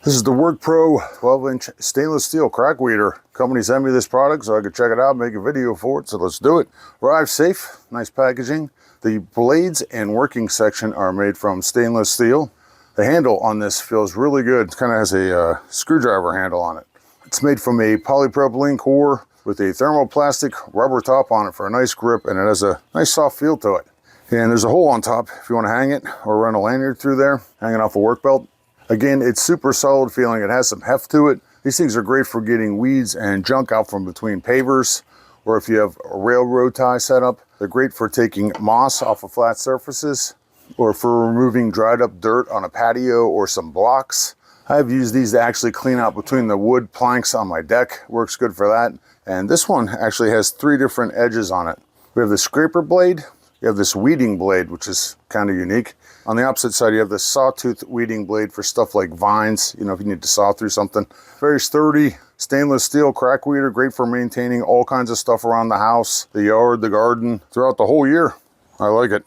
This is the WORKPRO 12-inch stainless steel crack weeder. Company sent me this product so I could check it out, make a video for it, so let's do it. Arrived safe, nice packaging. The blades and working section are made from stainless steel. The handle on this feels really good. It kind of has a screwdriver handle on it. It's made from a polypropylene core with a thermoplastic rubber top on it for a nice grip, and it has a nice soft feel to it. And there's a hole on top if you want to hang it or run a lanyard through there, hanging off a work belt. Again, it's super solid feeling. It has some heft to it. These things are great for getting weeds and junk out from between pavers, or if you have a railroad tie set up. They're great for taking moss off of flat surfaces, or for removing dried up dirt on a patio or some blocks. I've used these to actually clean out between the wood planks on my deck. Works good for that. And this one actually has 3 different edges on it. We have the scraper blade, you have this weeding blade, which is kind of unique. On the opposite side, you have this sawtooth weeding blade for stuff like vines, you know, if you need to saw through something. Very sturdy, stainless steel crack weeder, great for maintaining all kinds of stuff around the house, the yard, the garden, throughout the whole year. I like it.